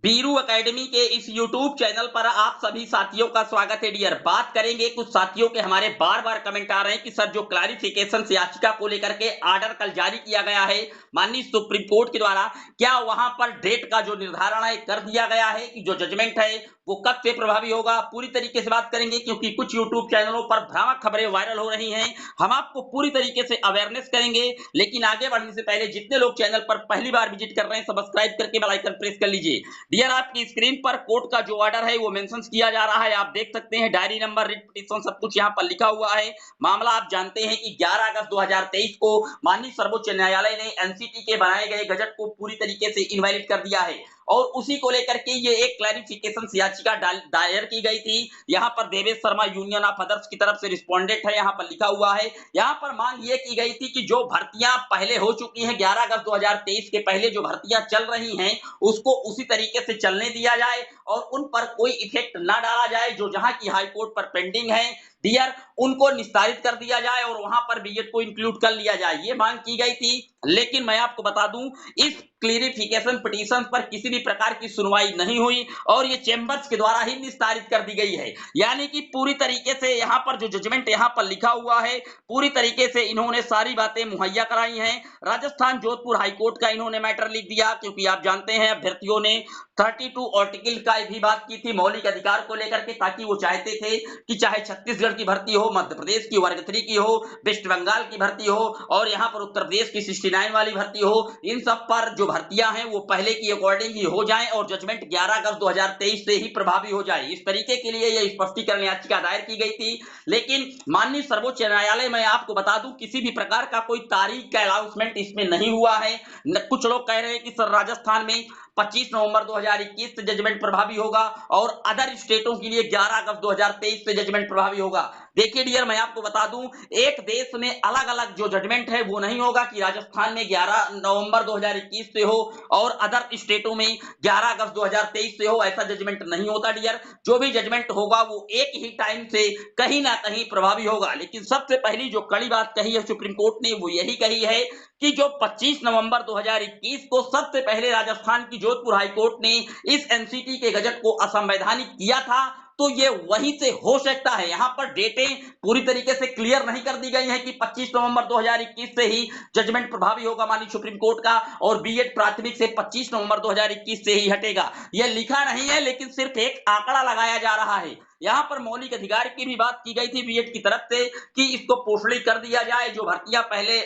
Biru academy के इस YouTube channel पर आप सभी साथियों का स्वागत है डियर। बात करेंगे कुछ साथियों के हमारे बार बार कमेंट आ रहे हैं कि सर जो क्लैरिफिकेशन याचिका को लेकर के आर्डर कल जारी किया गया है माननीय सुप्रीम कोर्ट के द्वारा, क्या वहां पर डेट का जो निर्धारण है कर दिया गया है कि जो जजमेंट है वो कब से प्रभावी होगा। पूरी तरीके से बात करेंगे क्योंकि कुछ यूट्यूब चैनलों पर भ्रामक खबरें वायरल हो रही हैं। हम आपको पूरी तरीके से अवेयरनेस करेंगे, लेकिन आगे बढ़ने से पहले जितने लोग चैनल पर पहली बार विजिट कर रहे हैं सब्सक्राइब करके बेल आइकन प्रेस कर लीजिए। डियर, आपकी स्क्रीन पर कोर्ट का जो ऑर्डर है वो मेंशन किया जा रहा है, आप देख सकते हैं। डायरी नंबर, रिट पिटीशन सब कुछ यहाँ पर लिखा हुआ है। मामला आप जानते हैं कि 11 अगस्त 2023 को माननीय सर्वोच्च न्यायालय ने एनसीटी के बनाए गए गजट को पूरी तरीके से इनवैलिड कर दिया है और उसी को लेकर के ये एक क्लैरिफिकेशन याचिका दायर की गई थी। यहाँ पर Devesh Sharma union of others की तरफ से रिस्पोंडेंट है, यहाँ पर लिखा हुआ है। यहाँ पर मांग ये की गई थी कि जो भर्तियां पहले हो चुकी हैं 11 अगस्त 2023 के पहले जो भर्तियां चल रही हैं उसको उसी तरीके से चलने दिया जाए और उन पर कोई इफेक्ट ना डाला जाए। जो जहां की हाई कोर्ट पर पेंडिंग है डियर, उनको निस्तारित कर दिया जाए और वहां पर बीएड को इंक्लूड कर लिया जाए, ये मांग की गई थी। लेकिन मैं आपको बता दूं, इस क्लियरिफिकेशन पिटीशन पर किसी भी प्रकार की सुनवाई नहीं हुई और ये चेंबर्स के द्वारा ही निस्तारित कर दी गई है। यानी कि पूरी तरीके से यहाँ पर जो जजमेंट यहाँ पर लिखा हुआ है पूरी तरीके से इन्होंने सारी बातें मुहैया कराई हैं। राजस्थान जोधपुर हाईकोर्ट का इन्होंने मैटर लिख दिया, क्योंकि आप जानते हैं अभ्यर्थियों ने 32 आर्टिकल का भी बात की थी मौलिक अधिकार को लेकर के, ताकि वो चाहते थे कि चाहे छत्तीसगढ़ की भर्ती हो, मध्य प्रदेश की वर्ग 3 की हो, वेस्ट बंगाल की भर्ती हो और यहाँ पर उत्तर प्रदेश की 69 वाली भर्ती हो, इन सब पर जो भर्तियां हैं वो पहले की अकॉर्डिंग ही हो जाएं और जजमेंट 11 अगस्त 2023 से ही प्रभावी हो जाए। इस तरीके के लिए यह स्पष्टीकरण याचिका दायर की गई थी। लेकिन माननीय सर्वोच्च न्यायालय में आपको बता दूं किसी भी प्रकार का कोई तारीख का अनाउंसमेंट इसमें नहीं हुआ है। कुछ लोग कह रहे हैं कि सर राजस्थान में 25 नवंबर 2021 से जजमेंट प्रभावी होगा और अदर स्टेटों के लिए 11 अगस्त 2023 से जजमेंट प्रभावी होगा। देखिए डियर, मैं आपको बता दूं एक देश में अलग अलग जो जजमेंट है वो नहीं होगा कि राजस्थान में 11 नवंबर 2021 से हो और अदर स्टेटों में 11 अगस्त 2023 से हो, ऐसा जजमेंट नहीं होता डियर। जो भी जजमेंट होगा वो एक ही टाइम से कहीं ना कहीं प्रभावी होगा। लेकिन सबसे पहली जो कड़ी बात कही है सुप्रीम कोर्ट ने वो यही कही है कि जो 25 नवंबर 2021 को सबसे पहले राजस्थान की जोधपुर हाईकोर्ट ने इस एनसीटी के गजट को असंवैधानिक किया था, तो ये वहीं से हो सकता है। यहां पर डेटें पूरी तरीके से क्लियर नहीं कर दी गई हैं कि 25 नवंबर 2021 से ही जजमेंट प्रभावी होगा माननीय सुप्रीम कोर्ट का और बीएड प्राथमिक से 25 नवंबर 2021 से ही हटेगा। यह लिखा नहीं है, लेकिन सिर्फ एक आंकड़ा लगाया जा रहा है। यहां पर मौलिक अधिकार की भी बात की गई थी बीएड की तरफ से कि इसको पोस्टली कर दिया जाए, जो भर्तियां पहले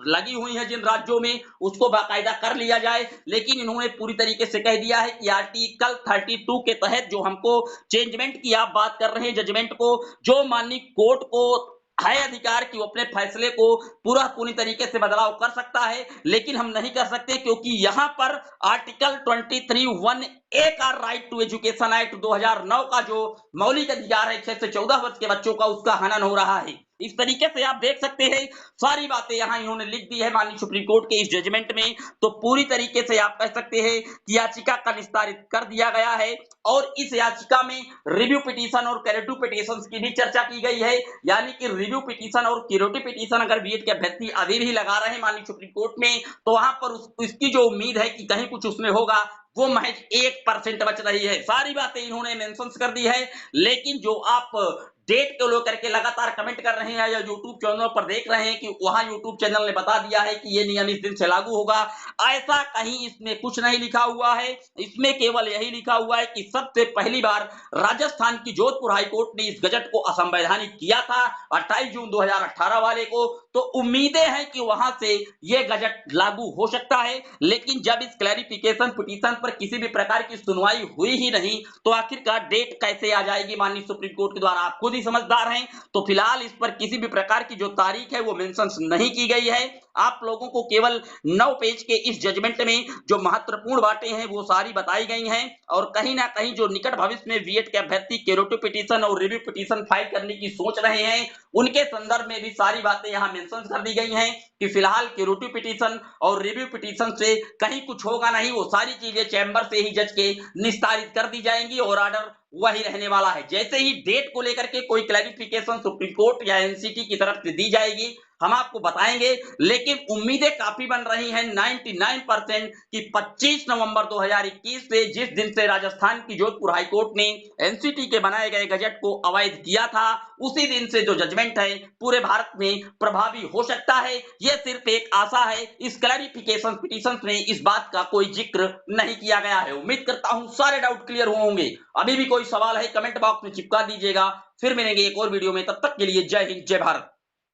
लगी हुई हैं जिन राज्यों में उसको बाकायदा कर लिया जाए। लेकिन इन्होंने पूरी तरीके से कह दिया है कि आर्टिकल 32 के तहत जो हमको चेंजमेंट की आप बात कर रहे हैं जजमेंट को, जो माननीय कोर्ट को है अधिकार कि वो अपने फैसले को पूरी तरीके से बदलाव कर सकता है, लेकिन हम नहीं कर सकते क्योंकि यहां पर आर्टिकल 23(1)(a) का राइट टू एजुकेशन एक्ट 2009 का जो मौलिक अधिकार है 6 से 14 वर्ष के बच्चों का, उसका हनन हो रहा है। इस तरीके से आप देख सकते हैं सारी बातें यहां इन्होंने लिख दी है माननीय सुप्रीम कोर्ट के इस जजमेंट में। तो पूरी तरीके से आप कह सकते हैं कि याचिका का निस्तारित कर दिया गया है और इस याचिका में रिव्यू पिटीशन और क्यूरेटिव पिटीशन की भी चर्चा की गई है। यानी कि रिव्यू पिटीशन और क्यूरेटिव पिटीशन अगर बीएड के अभ्यर्थी अभी भी लगा रहे हैं माननीय सुप्रीम कोर्ट में, तो वहां पर उसकी जो उम्मीद है कि कहीं कुछ उसमें होगा वो महज 1% बच रही है। सारी बातें इन्होंने मेंशन कर दी है। लेकिन जो आप डेट को लेकर के लगातार कमेंट कर रहे हैं या यूट्यूब चैनल पर देख रहे हैं कि वहां यूट्यूब चैनल ने बता दिया है कि ये नियम इस दिन से लागू होगा, ऐसा कहीं इसमें कुछ नहीं लिखा हुआ है। इसमें केवल यही लिखा हुआ है कि सबसे पहली बार राजस्थान की जोधपुर हाईकोर्ट ने इस गजट को असंवैधानिक किया था 28 जून 2018 वाले को। तो उम्मीदें हैं कि वहां से यह गजट लागू हो सकता है। लेकिन जब इस क्लैरिफिकेशन पिटीशन पर किसी भी प्रकार की सुनवाई हुई ही नहीं, तो आखिरकार डेट कैसे आ जाएगी माननीय सुप्रीम कोर्ट के द्वारा, आप खुद ही समझदार हैं। तो फिलहाल इस पर किसी भी प्रकार की जो तारीख है वो मेंशन नहीं की गई है। आप लोगों को केवल 9 पेज के इस जजमेंट में जो महत्वपूर्ण बातें हैं वो सारी बताई गई हैं और कहीं ना कहीं जो निकट भविष्य में बीएड के अभ्यर्थी क्यूरेटिव पिटीशन और रिव्यू पिटीशन फाइल करने की सोच रहे हैं उनके संदर्भ में भी सारी बातें यहां मेंशन कर दी गई हैं कि फिलहाल क्यूरेटिव पिटीशन और रिव्यू पिटीशन से कहीं कुछ होगा नहीं। वो सारी चीजें चैंबर से ही जज के निस्तारित कर दी जाएंगी और ऑर्डर वही रहने वाला है। जैसे ही डेट को लेकर के कोई क्लैरिफिकेशन सुप्रीम कोर्ट या एनसीटी की तरफ से दी जाएगी, हम आपको बताएंगे। लेकिन उम्मीदें काफी बन रही हैं 99% कि 25 नवंबर 2021 से, जिस दिन से राजस्थान की जोधपुर हाईकोर्ट ने एनसीटी के बनाए गए गजट को अवैध किया था, उसी दिन से जो जजमेंट है पूरे भारत में प्रभावी हो सकता है। यह सिर्फ एक आशा है। इस क्लैरिफिकेशन पिटीशन में इस बात का कोई जिक्र नहीं किया गया है। उम्मीद करता हूं सारे डाउट क्लियर हुए होंगे। अभी भी कोई सवाल है कमेंट बॉक्स में चिपका दीजिएगा। फिर मिलेंगे एक और वीडियो में, तब तक के लिए जय हिंद जय भारत।